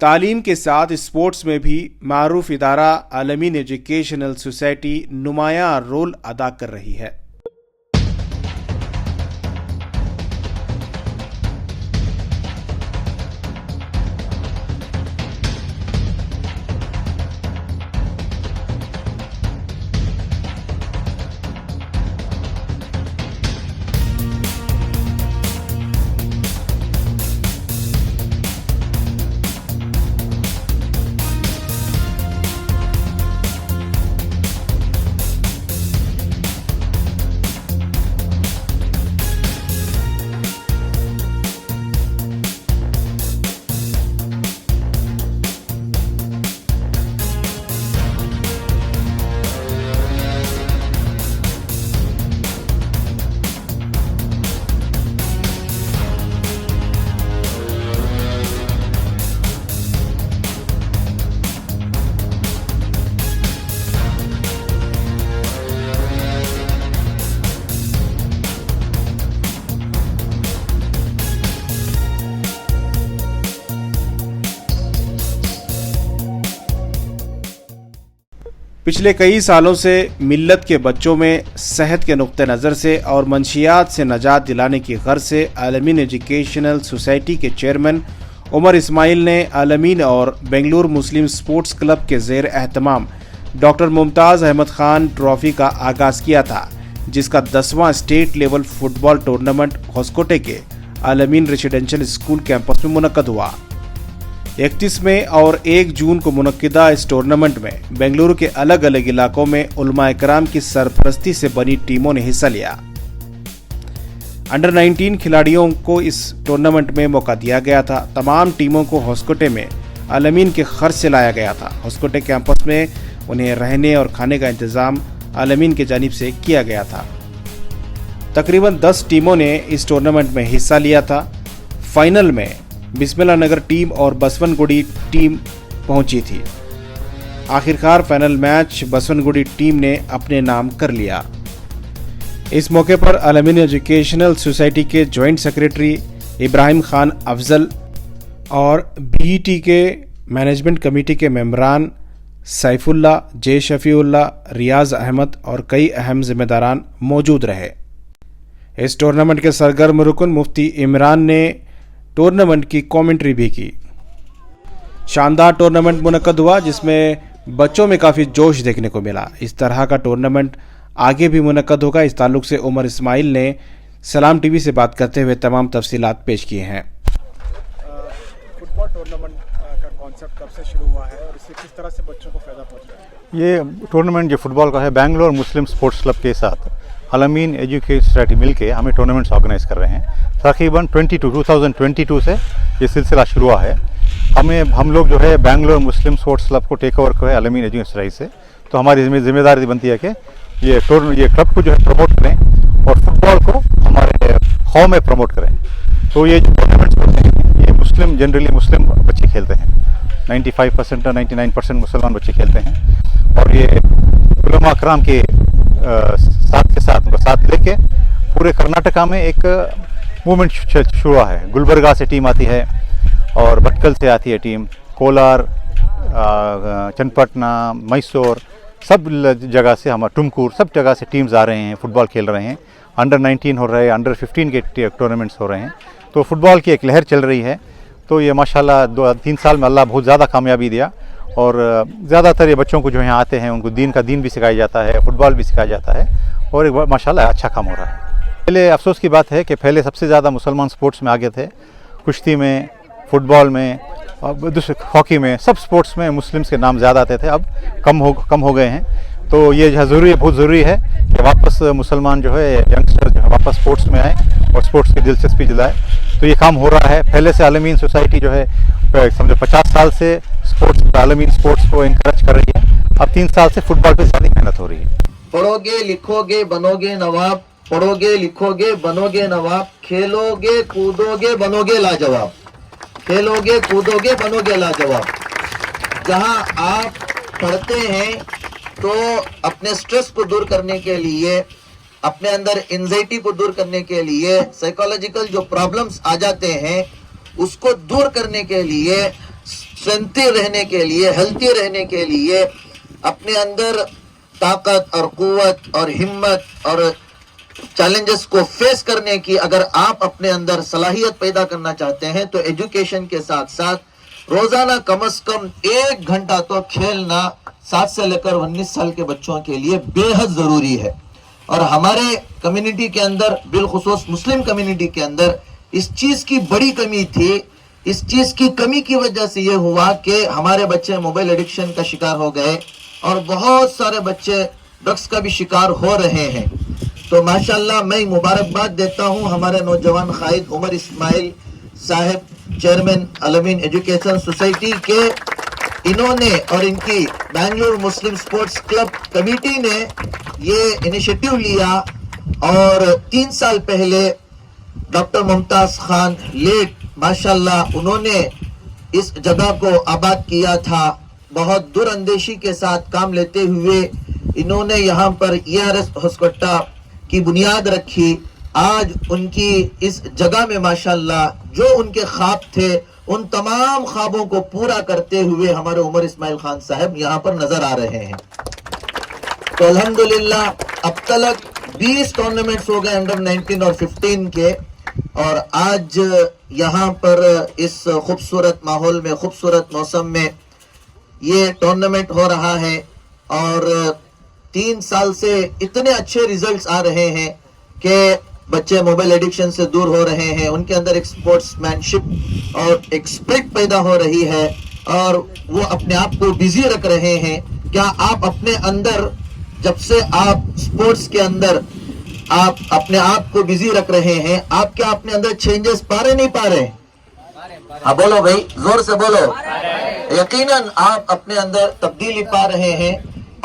तालीम के साथ स्पोर्ट्स में भी मारूफ इदारा अलमीन एजुकेशनल सोसाइटी नुमायां रोल अदा कर रही है। पिछले कई सालों से मिल्लत के बच्चों में सेहत के नुक्ते नज़र से और मंशियात से नजात दिलाने की गर्ज से अलमीन एजुकेशनल सोसाइटी के चेयरमैन उमर इस्माइल ने अलमीन और बेंगलुरु मुस्लिम स्पोर्ट्स क्लब के ज़ेर एहतमाम डॉक्टर मुमताज़ अहमद खान ट्रॉफी का आगाज़ किया था, जिसका 10वां state level football tournament Hoskote के अलमीन रेजिडेंशियल स्कूल कैंपस में मुनक्कद हुआ। 31 मई और 1 जून को मुनक्किदा इस टूर्नामेंट में बेंगलुरु के अलग अलग इलाकों में उलमा इकराम की सरपरस्ती से बनी टीमों ने हिस्सा लिया। अंडर 19 खिलाड़ियों को इस टूर्नामेंट में मौका दिया गया था। तमाम टीमों को होसकोटे में अलमीन के खर्च से लाया गया था। होसकोटे कैंपस में उन्हें रहने और खाने का इंतजाम अलमीन की जानिब से किया गया था। तकरीबन 10 टीमों ने इस टूर्नामेंट में हिस्सा लिया था। फाइनल में बिस्मिल्लाह नगर टीम और बसवनगुड़ी टीम पहुंची थी। आखिरकार फाइनल मैच बसवनगुड़ी टीम ने अपने नाम कर लिया। इस मौके पर अलमीन एजुकेशनल सोसाइटी के जॉइंट सेक्रेटरी इब्राहिम खान अफजल और बीईटी के मैनेजमेंट कमेटी के मेंबरान सैफुल्ला, जे शफीउल्ला, रियाज अहमद और कई अहम जिम्मेदारान मौजूद रहे। इस टूर्नामेंट के सरगर्म रुकन मुफ्ती इमरान ने टूर्नामेंट की कमेंट्री भी की। शानदार टूर्नामेंट मुनक्कद हुआ जिसमें बच्चों में काफ़ी जोश देखने को मिला। इस तरह का टूर्नामेंट आगे भी मुनक्कद होगा। इस ताल्लुक से उमर इस्माइल ने सलाम टीवी से बात करते हुए तमाम तफसीलात पेश किए हैं। फुटबॉल टूर्नामेंट का कॉन्सेप्ट कब से शुरू हुआ है और इससे किस तरह से बच्चों को फ़ायदा पहुँच रहा है? ये टूर्नामेंट जो फुटबॉल का है, बेंगलोर मुस्लिम स्पोर्ट्स क्लब के साथ अलमीन एजुकेशन सोसाइटी मिलके हमें टूर्नामेंट्स ऑर्गेनाइज कर रहे हैं। तकरीबन 2022 से ये सिलसिला शुरू हुआ है। हम लोग जो है बेंगलोर मुस्लिम स्पोर्ट्स क्लब को टेक ओवर किया है अलमीन एजुकेशन सोसाइटी से। तो हमारी जिम्मेदारी बनती है कि ये क्लब को जो है प्रमोट करें और फुटबॉल को हमारे कौम में प्रमोट करें। तो ये जो टूर्नामेंट्स होते हैं ये जनरली मुस्लिम बच्चे खेलते हैं। 95% और 99% मुसलमान बच्चे खेलते हैं और ये उलमा इकराम के साथ लेके पूरे कर्नाटका में एक मूवमेंट शुरू हुआ है। गुलबर्गा से टीम आती है और भटकल से आती है टीम, कोलार, चन्नपटना, मैसूर, सब जगह से, हमारे टुमकुर, सब जगह से टीम्स आ रहे हैं, फुटबॉल खेल रहे हैं। अंडर 19 हो रहे हैं, अंडर 15 के टूर्नामेंट्स हो रहे हैं। तो फुटबॉल की एक लहर चल रही है। तो ये माशाल्लाह 2-3 साल में अल्लाह बहुत ज़्यादा कामयाबी दिया और ज़्यादातर ये बच्चों को जो यहाँ आते हैं उनको दीन भी सिखाया जाता है, फुटबॉल भी सिखाया जाता है और एक माशाल्लाह अच्छा काम हो रहा है। पहले अफसोस की बात है कि पहले सबसे ज़्यादा मुसलमान स्पोर्ट्स में आगे थे। कुश्ती में, फुटबॉल में और दूसरे हॉकी में, सब स्पोर्ट्स में मुस्लिम्स के नाम ज़्यादा आते थे। अब कम हो गए हैं। तो ये बहुत ज़रूरी है कि वापस मुसलमान जो है, यंगस्टर जो है वापस स्पोर्ट्स में आए और स्पोर्ट्स की दिलचस्पी दिलाए। तो ये काम हो रहा है। पहले से अलमीन सोसाइटी जो है समझो 50 साल से अलमीन स्पोर्ट्स को इनकरेज कर रही है। अब 3 साल से फुटबॉल पे ज़्यादा मेहनत हो रही है। पढ़ोगे लिखोगे बनोगे नवाब, पढ़ोगे लिखोगे बनोगे नवाब, खेलोगे कूदोगे बनोगे लाजवाब, खेलोगे कूदोगे बनोगे लाजवाब। जहां आप पढ़ते हैं तो अपने स्ट्रेस को दूर करने के लिए, अपने अंदर एंजाइटी को दूर करने के लिए, साइकोलॉजिकल जो प्रॉब्लम्स आ जाते हैं उसको दूर करने के लिए स्ट्रेंथी रहने के लिए, हेल्थी रहने के लिए, अपने अंदर ताकत और कुव्वत और हिम्मत और चैलेंजेस को फेस करने की अगर आप अपने अंदर सलाहियत पैदा करना चाहते हैं तो एजुकेशन के साथ साथ रोजाना कम से कम 1 घंटा तो खेलना 7 से लेकर 19 साल के बच्चों के लिए बेहद जरूरी है। और हमारे कम्युनिटी के अंदर, बिलखुसूस मुस्लिम कम्युनिटी के अंदर इस चीज की बड़ी कमी थी। इस चीज की कमी की वजह से यह हुआ कि हमारे बच्चे मोबाइल एडिक्शन का शिकार हो गए और बहुत सारे बच्चे ड्रग्स का भी शिकार हो रहे हैं। तो माशाल्लाह मैं मुबारकबाद देता हूं हमारे नौजवान कायद उमर इस्माइल साहब, चेयरमैन अलमीन एजुकेशन सोसाइटी के, इन्होंने और इनकी Bengaluru Muslim sports club committee ने ये इनिशिएटिव लिया और 3 साल पहले डॉक्टर मुमताज खान लेट माशाल्लाह उन्होंने इस जगह को आबाद किया था। बहुत दूरअंदेशी के साथ काम लेते हुए इन्होंने यहाँ पर ERS हॉस्पिटल की बुनियाद रखी। आज उनकी इस जगह में माशाल्लाह जो उनके ख्वाब थे उन तमाम ख्वाबों को पूरा करते हुए हमारे उमर इस्माइल खान साहब यहाँ पर नजर आ रहे हैं। तो अल्हम्दुलिल्लाह अब तक 20 टूर्नामेंट्स हो गए अंडर 19 और 15 के, और आज यहाँ पर इस खूबसूरत माहौल में, खूबसूरत मौसम में ये टूर्नामेंट हो रहा है और 3 साल से इतने अच्छे रिजल्ट्स आ रहे हैं कि बच्चे मोबाइल एडिक्शन से दूर हो रहे हैं, उनके अंदर एक स्पोर्ट्समैनशिप और एक स्पिरिट पैदा हो रही है और वो अपने आप को बिजी रख रहे हैं। क्या आप अपने अंदर, जब से आप स्पोर्ट्स के अंदर आप अपने आप को बिजी रख रहे हैं, आप क्या अपने अंदर चेंजेस पा रहे नहीं पा रहे? हाँ बोलो भाई, जोर से बोलो। यकीनन आप अपने अंदर तब्दीली पा रहे हैं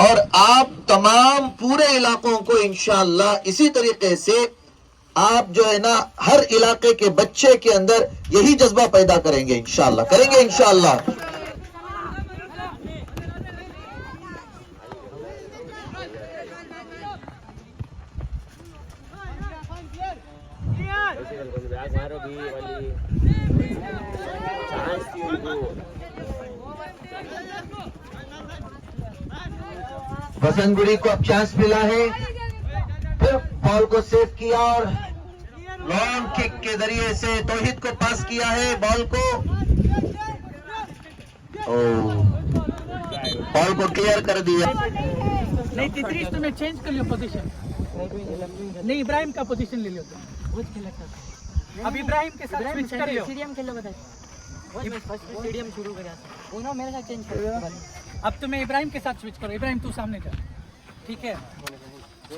और आप तमाम पूरे इलाकों को इंशाअल्लाह इसी तरीके से आप जो है ना हर इलाके के बच्चे के अंदर यही जज्बा पैदा करेंगे, इंशाअल्लाह करेंगे इंशाअल्लाह। बसंतगुड़ी को अब चांस मिला है, फिर बॉल को सेव किया और लॉन्ग किक के जरिए से तौहीद को पास किया है बॉल को। बॉल को क्लियर कर दिया। नहीं, तीसरी तुमने चेंज कर लियो पोजीशन। नहीं, इब्राहिम का पोजीशन ले लियो तुम। अब इब्राहिम के साथ स्विच कर लियो। स्टेडियम खेलो बता, स्टेडियम शुरू करा वो मेरे साथ चेंज कर। अब तुम्हें इब्राहिम के साथ स्विच करो। इब्राहिम तू सामने जा, ठीक है?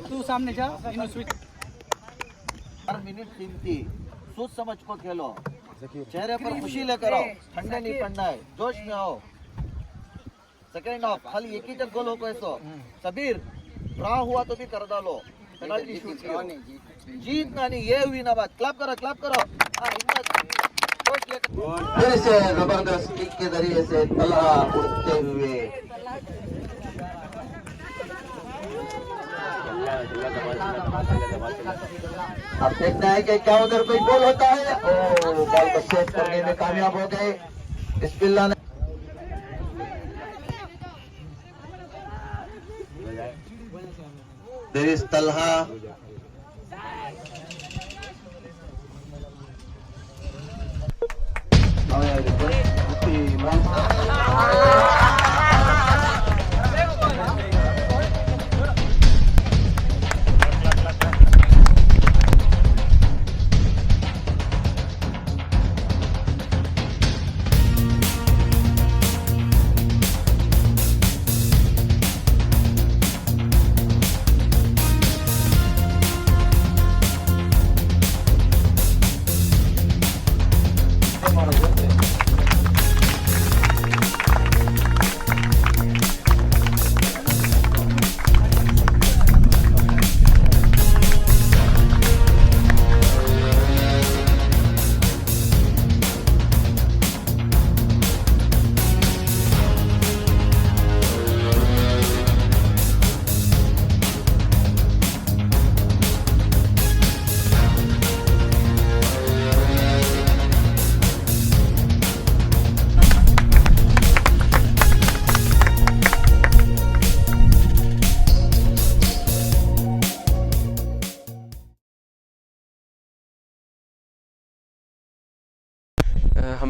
तू सामने जा, इन्हों स्विच। हर मिनट कीमती, सोच समझ को खेलो, चेहरे पर खुशी लेकर आओ, ठंडे नहीं पड़ना है, जोश में आओ। सेकेंड ऑफ खाली एक ही तक गोल हो को ऐसा सबीर ड्रा हुआ तो भी कर डालो, पेनल्टी शूट करो, जीतना नहीं ये हुई ना बात। क्लैप करो, क्लैप करो। फिर से जबरदस्त किक के जरिए से तलहा उड़ते हुए अब देखना है कि क्या उधर कोई गोल होता है। ओ बॉल को सेव करने में कामयाब हो गए इस पिल्ला ने। There is Talha.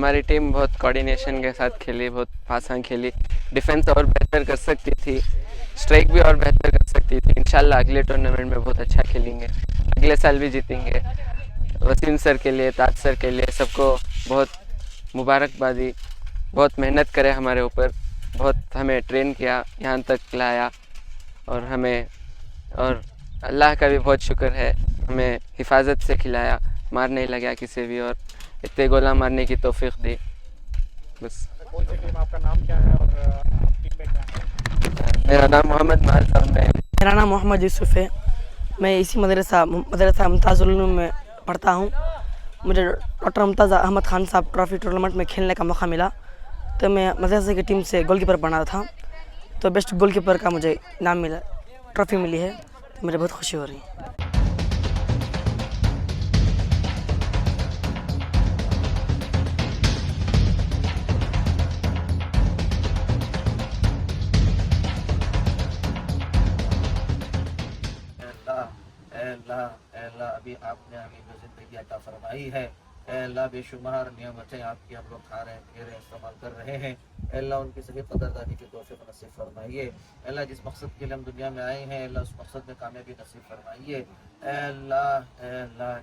हमारी टीम बहुत कोऑर्डिनेशन के साथ खेली, बहुत आसान खेली। डिफेंस और बेहतर कर सकती थी, स्ट्राइक भी और बेहतर कर सकती थी। इंशाल्लाह अगले टूर्नामेंट में बहुत अच्छा खेलेंगे, अगले साल भी जीतेंगे। वसीम सर के लिए, ताज सर के लिए सबको बहुत मुबारकबादी। बहुत मेहनत करे हमारे ऊपर, बहुत हमें ट्रेन किया, यहाँ तक लाया, और अल्लाह का भी बहुत शुक्र है, हमें हिफाजत से खिलाया, मार नहीं लगा किसी भी, और इतने गोला मारने की तौफीक दी। बस। कौन सी टीम, आपका नाम क्या है और आप टीम में क्या है? मेरा नाम मोहम्मद माल साहब है। मेरा नाम मोहम्मद यूसुफ है। मैं इसी मदरसा मुमताज़ुल उलूम में पढ़ता हूँ। मुझे डॉक्टर मुमताज़ अहमद खान साहब ट्रॉफी टूर्नामेंट में खेलने का मौका मिला, तो मैं मदरसे की टीम से गोलकीपर बना था, तो बेस्ट गोलकीपर का मुझे इनाम मिला, ट्रॉफी मिली है, तो मुझे बहुत खुशी हो रही है। अल्लाह अभी आपने हमें जो ज़िंदगी अता फरमाई है, अल्लाह बेशुमार नियामतें आपकी हम लोग खा रहे हैं, पी रहे हैं, इस्तेमाल कर रहे हैं। अल्लाह उनकी सही कदरदानी की तौफीक नसीब फरमाइए। अल्लाह जिस मकसद के लिए हम दुनिया में आए हैं, अल्लाह उस मकसद में कामयाबी नसीब फरमाइए। अल्लाह